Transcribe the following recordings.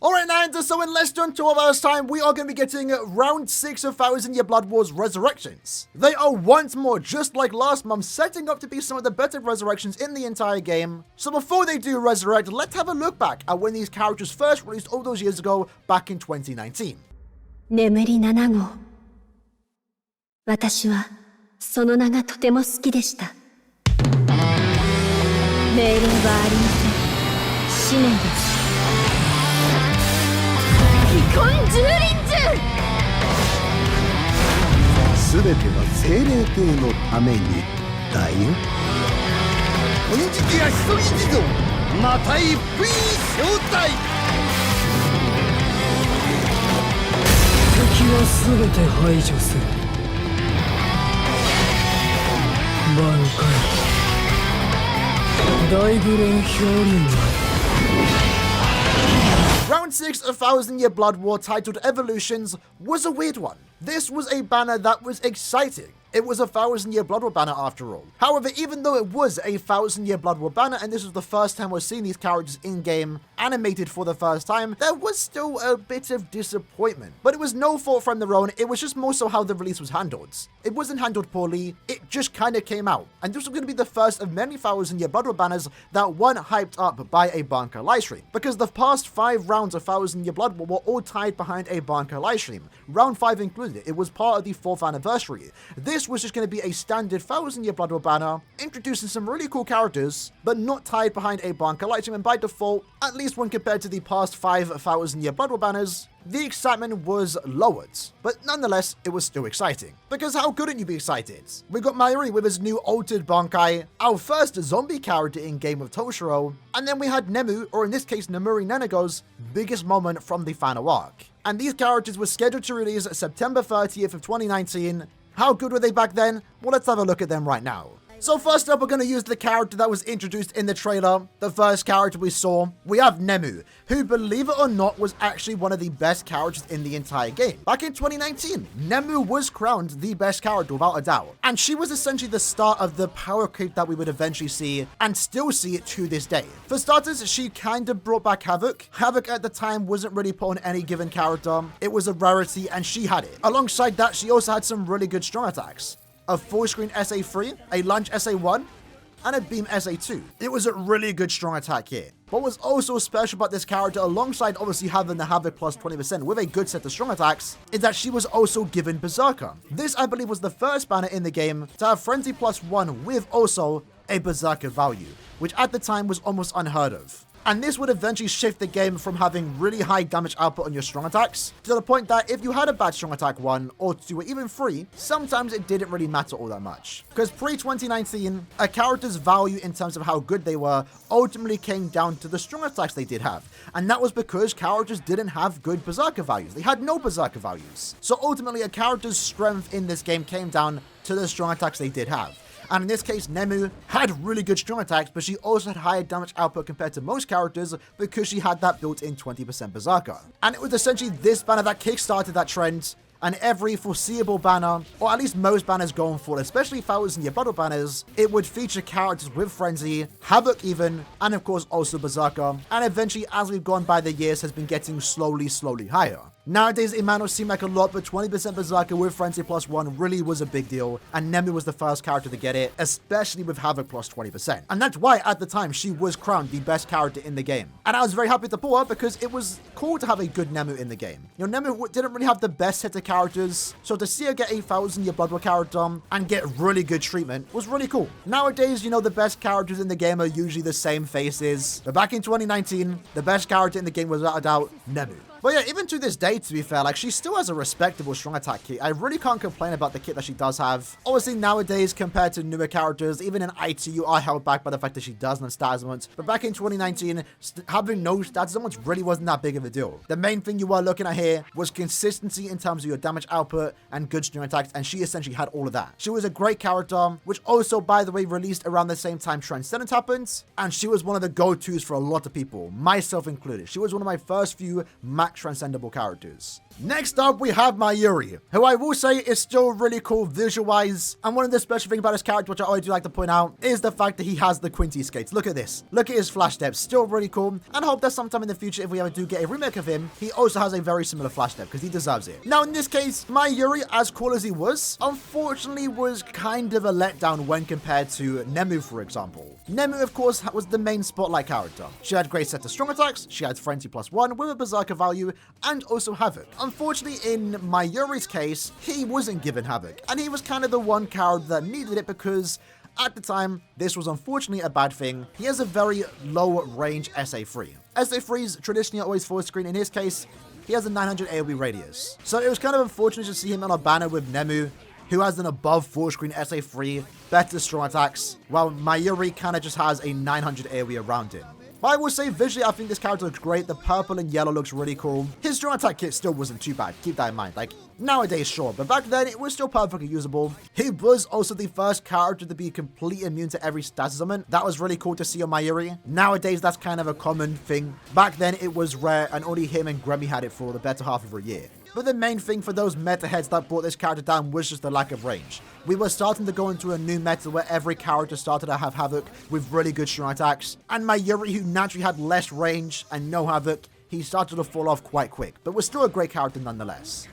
Alright, Nines, so in less than 12 hours time, we are going to be getting round 6 of 1000 Year Blood Wars Resurrections. They are once more, just like last month, setting up to be some of the better resurrections in the entire game. So before they do resurrect, let's have a look back at when these characters first released all those years ago, back in 2019. 眠り7号。私はその名がとても好きでした。命令はありません。使命です。非根蹂躙すべては精霊帝のためにだよ。金色や子孫一同、また一分に招待。敵はすべて排除する。挽回。大グレン氷輪。Round 6 of 1000 Year Blood War, titled Evolutions, was a weird one. This was a banner that was exciting. It was a 1000 Year Blood War banner after all. However, even though it was a 1000 Year Blood War banner, and this was the first time we're seeing these characters in-game animated for the first time, there was still a bit of disappointment. But it was no fault from their own, it was just more so how the release was handled. It wasn't handled poorly, it just kinda came out. And this was going to be the first of many 1000 Year Blood War banners that weren't hyped up by a banker livestream. Because the past 5 rounds of 1000 Year Blood War were all tied behind a banker livestream. Round 5 included. It was part of the 4th anniversary. This was just going to be a standard 1000 Year Blood War banner, introducing some really cool characters, but not tied behind a banker livestream, and by default, at least when compared to the past 5 1000 Year Blood War banners, the excitement was lowered, but nonetheless, it was still exciting. Because how couldn't you be excited? We got Mayuri with his new altered Bankai, our first zombie character in game with Toshiro, and then we had Nemu, or in this case Nemuri Nenego's, biggest moment from the final arc. And these characters were scheduled to release September 30th of 2019. How good were they back then? Well, let's have a look at them right now. So first up, we're going to use the character that was introduced in the trailer. The first character we saw, we have Nemu, who, believe it or not, was actually one of the best characters in the entire game. Back in 2019, Nemu was crowned the best character without a doubt. And she was essentially the start of the power creep that we would eventually see, and still see it to this day. For starters, she kind of brought back Havoc. Havoc at the time wasn't really put on any given character. It was a rarity, and she had it. Alongside that, she also had some really good strong attacks. A full screen SA3, a lunge SA1, and a beam SA2. It was a really good strong attack here. What was also special about this character, alongside obviously having the Havoc plus 20% with a good set of strong attacks, is that she was also given Berserker. This, I believe, was the first banner in the game to have Frenzy plus 1 with also a Berserker value, which at the time was almost unheard of. And this would eventually shift the game from having really high damage output on your strong attacks to the point that if you had a bad strong attack 1 or 2 or even 3, sometimes it didn't really matter all that much. Because pre-2019, a character's value in terms of how good they were ultimately came down to the strong attacks they did have. And that was because characters didn't have good Berserker values. They had no Berserker values. So ultimately, a character's strength in this game came down to the strong attacks they did have. And in this case, Nemu had really good strong attacks, but she also had higher damage output compared to most characters because she had that built-in 20% Berserker. And it was essentially this banner that kickstarted that trend, and every foreseeable banner, or at least most banners going forward, especially 1000 Year Blood War banners, it would feature characters with Frenzy, Havoc even, and of course also Berserker, and eventually as we've gone by the years has been getting slowly higher. Nowadays, it might not seem like a lot, but 20% Berserker with Frenzy plus 1 really was a big deal, and Nemu was the first character to get it, especially with Havoc plus 20%. And that's why, at the time, she was crowned the best character in the game. And I was very happy to pull her because it was cool to have a good Nemu in the game. You know, Nemu didn't really have the best set of characters, so to see her get a 1000 Year Blood War character and get really good treatment was really cool. Nowadays, you know, the best characters in the game are usually the same faces, but back in 2019, the best character in the game was without a doubt Nemu. But yeah, even to this day, to be fair, like, she still has a respectable strong attack kit. I really can't complain about the kit that she does have. Obviously, nowadays, compared to newer characters, even in IT, you are held back by the fact that she doesn't have status moments. But back in 2019, having no status moments really wasn't that big of a deal. The main thing you were looking at here was consistency in terms of your damage output and good strong attacks, and she essentially had all of that. She was a great character, which also, by the way, released around the same time Transcendence happened, and she was one of the go-tos for a lot of people, myself included. She was one of my first few max transcendable characters. Next up, we have Mayuri, who I will say is still really cool visual-wise. And one of the special things about his character, which I always do like to point out, is the fact that he has the Quinty skates. Look at this. Look at his flash step. Still really cool. And I hope that sometime in the future, if we ever do get a remake of him, he also has a very similar flash step, because he deserves it. Now, in this case, Mayuri, as cool as he was, unfortunately was kind of a letdown when compared to Nemu, for example. Nemu, of course, was the main spotlight character. She had great set of strong attacks, she had Frenzy +1 with a Berserker value, and also Havoc. Unfortunately, in Mayuri's case, he wasn't given Havoc, and he was kind of the one character that needed it because at the time, this was unfortunately a bad thing. He has a very low range SA3. SA3s traditionally are always full screen. In his case, he has a 900 AoE radius. So it was kind of unfortunate to see him on a banner with Nemu, who has an above full screen SA3, better strong attacks, while Mayuri kind of just has a 900 AoE around him. But I will say visually, I think this character looks great. The purple and yellow looks really cool. His strong attack kit still wasn't too bad. Keep that in mind. Like, nowadays, sure. But back then, it was still perfectly usable. He was also the first character to be completely immune to every status summon. That was really cool to see on Mayuri. Nowadays, that's kind of a common thing. Back then, it was rare, and only him and Gremmy had it for the better half of a year. But the main thing for those meta heads that brought this character down was just the lack of range. We were starting to go into a new meta where every character started to have Havoc with really good strong attacks. And Mayuri, who naturally had less range and no Havoc, he started to fall off quite quick. But was still a great character nonetheless.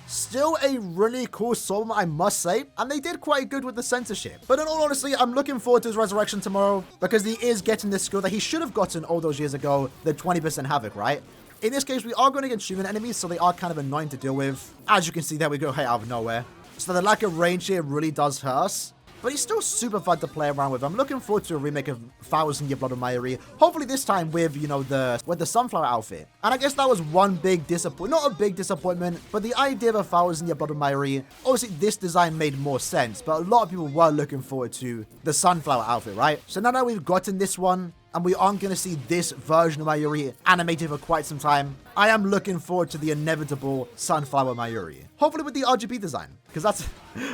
Still a really cool soul, I must say, and they did quite good with the censorship. But in all honesty, I'm looking forward to his resurrection tomorrow because he is getting this skill that he should have gotten all those years ago, the 20% Havoc, right? In this case, we are going against human enemies, so they are kind of annoying to deal with. As you can see, there we go, hey, out of nowhere. So the lack of range here really does hurt us. But he's still super fun to play around with. I'm looking forward to a remake of 1000 Year Blood of Mayuri. Hopefully this time with, you know, with the sunflower outfit. And I guess that was one big disappointment. Not a big disappointment, but the idea of 1000 Year Blood of Mayuri, obviously this design made more sense. But a lot of people were looking forward to the sunflower outfit, right? So now that we've gotten this one, and we aren't going to see this version of Mayuri animated for quite some time, I am looking forward to the inevitable Sunflower Mayuri. Hopefully with the RGB design, because that's...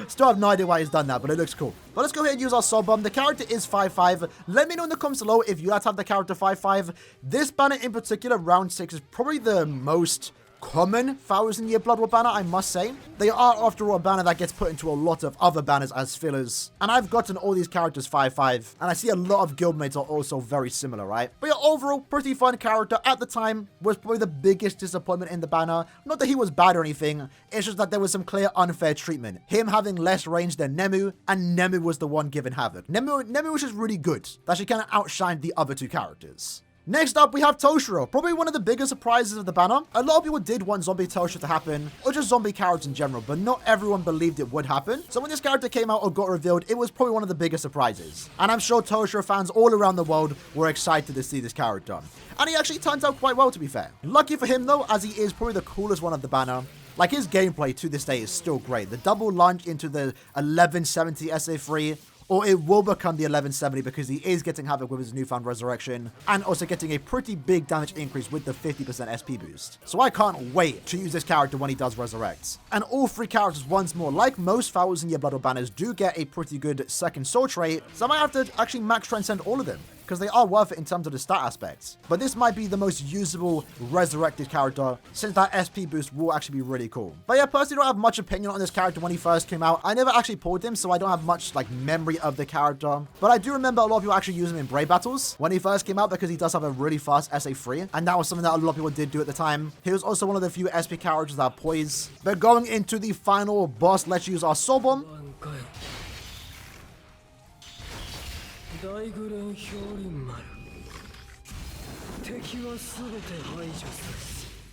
Still have no idea why he's done that, but it looks cool. But let's go ahead and use our Soul Bomb. The character is 5'5". Let me know in the comments below if you guys have the character 5'5". This banner in particular, round 6, is probably the most common 1000 Year Blood War banner, I must say. They are, after all, a banner that gets put into a lot of other banners as fillers. And I've gotten all these characters 5'5", and I see a lot of guildmates are also very similar, right? But yeah, overall, pretty fun character. At the time, was probably the biggest disappointment in the banner. Not that he was bad or anything, it's just that there was some clear unfair treatment. Him having less range than Nemu, and Nemu was the one given Havoc. Nemu was just really good. That she kind of outshined the other two characters. Next up, we have Toshiro, probably one of the biggest surprises of the banner. A lot of people did want zombie Toshiro to happen, or just zombie characters in general, but not everyone believed it would happen. So when this character came out or got revealed, it was probably one of the biggest surprises. And I'm sure Toshiro fans all around the world were excited to see this character. And he actually turned out quite well, to be fair. Lucky for him though, as he is probably the coolest one of the banner. Like, his gameplay to this day is still great. The double lunge into the 1170 SA3, or it will become the 1170 because he is getting Havoc with his newfound resurrection, and also getting a pretty big damage increase with the 50% SP boost. So I can't wait to use this character when he does resurrect. And all three characters, once more, like most 1000 Year Blood War banners, do get a pretty good second soul trait, so I might have to actually max transcend all of them, because they are worth it in terms of the stat aspects. But this might be the most usable resurrected character, since that SP boost will actually be really cool. But yeah, personally don't have much opinion on this character when he first came out. I never actually pulled him, so I don't have much like memory of the character. But I do remember a lot of people actually use him in Brave Battles when he first came out, because he does have a really fast SA3, and that was something that a lot of people did do at the time. He was also one of the few SP characters that are poised. But going into the final boss, let's use our Soul Bomb.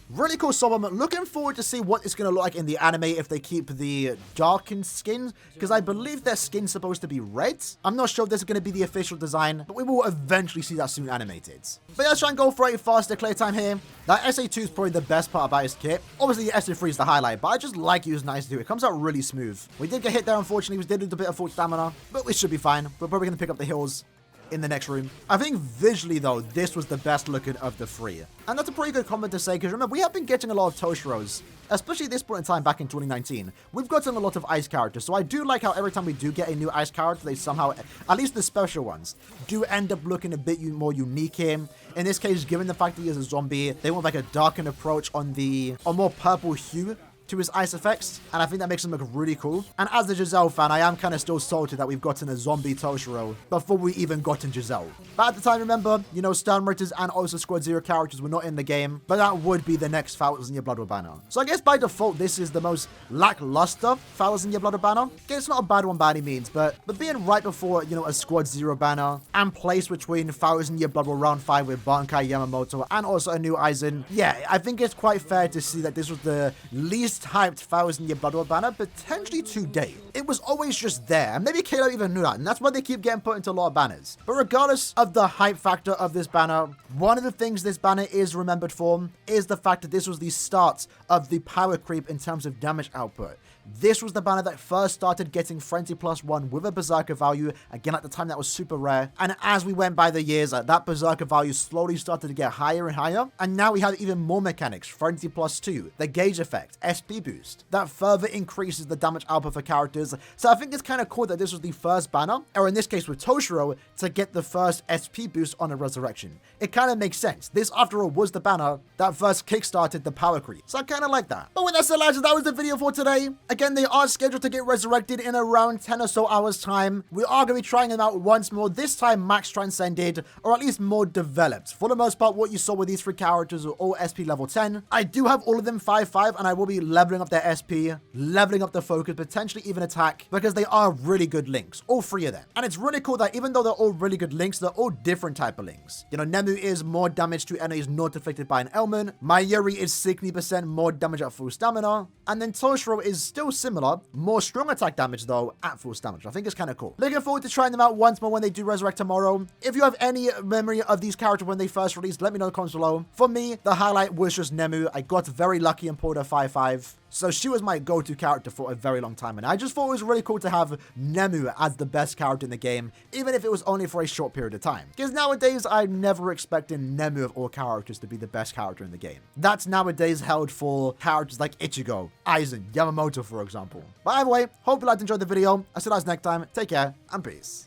Really cool Soul Bomb. Looking forward to see what it's going to look like in the anime if they keep the darkened skin, because I believe their skin's supposed to be red. I'm not sure if this is going to be the official design, but we will eventually see that soon animated. But let's try and go for a faster clear time here. That SA2 is probably the best part about his kit. Obviously, the SA3 is the highlight, but I just like using SA2. It comes out really smooth. We did get hit there, unfortunately. We did lose a bit of full stamina, but we should be fine. We're probably going to pick up the hills. in the next room. I think visually, though, this was the best looking of the three. And that's a pretty good comment to say, because remember, we have been getting a lot of Toshiros, especially at this point in time back in 2019. We've gotten a lot of ice characters, so I do like how every time we do get a new ice character, they somehow, at least the special ones, do end up looking a bit more unique here. In this case, given the fact that he is a zombie, they want like a darkened approach on a more purple hue to his ice effects, and I think that makes him look really cool. And as a Giselle fan, I am kind of still salty that we've gotten a zombie Toshiro before we even gotten Giselle. But at the time, remember, you know, Stern Ritters and also Squad Zero characters were not in the game, but that would be the next 1000 Year Blood War banner. So I guess by default, this is the most lackluster 1000 Year Blood War banner. Okay, it's not a bad one by any means, but being right before, you know, a Squad Zero banner and placed between 1000 Year Blood War Round 5 with Bankai Yamamoto and also a new Aizen, yeah, I think it's quite fair to see that this was the least hyped 1000 Year Blood War banner potentially to date. It was always just there, and maybe Kalo even knew that, and that's why they keep getting put into a lot of banners. But regardless of the hype factor of this banner, one of the things this banner is remembered for is the fact that this was the start of the power creep in terms of damage output. This was the banner that first started getting Frenzy +1 with a Berserker value. Again, at the time, that was super rare. And as we went by the years, that Berserker value slowly started to get higher and higher. And now we have even more mechanics. Frenzy +2, the gauge effect, SP boost. That further increases the damage output for characters. So I think it's kind of cool that this was the first banner, or in this case with Toshiro, to get the first SP boost on a resurrection. It kind of makes sense. This, after all, was the banner that first kickstarted the power creep. So I kind of like that. But with that said, lads, that was the video for today. Again, they are scheduled to get resurrected in around 10 or so hours time. We are going to be trying them out once more, this time max transcended, or at least more developed. For the most part, what you saw with these three characters are all SP level 10. I do have all of them 5-5, and I will be leveling up their SP, leveling up the focus, potentially even attack, because they are really good links, all three of them. And it's really cool that even though they're all really good links, they're all different type of links. You know, Nemu is more damage to enemies not affected by an ailment. Mayuri is 60% more damage at full stamina. And then Toshiro is still similar, more strong attack damage though at full stamina. I think it's kind of cool. Looking forward to trying them out once more when they do resurrect tomorrow. If you have any memory of these characters when they first released, let me know in the comments below. For me, the highlight was just Nemu. I got very lucky and pulled a 5-5. So she was my go-to character for a very long time, and I just thought it was really cool to have Nemu as the best character in the game, even if it was only for a short period of time. Because nowadays, I never expected Nemu of all characters to be the best character in the game. That's nowadays held for characters like Ichigo, Aizen, Yamamoto, for example. But either way, hope you liked and enjoyed the video. I'll see you guys next time. Take care, and peace.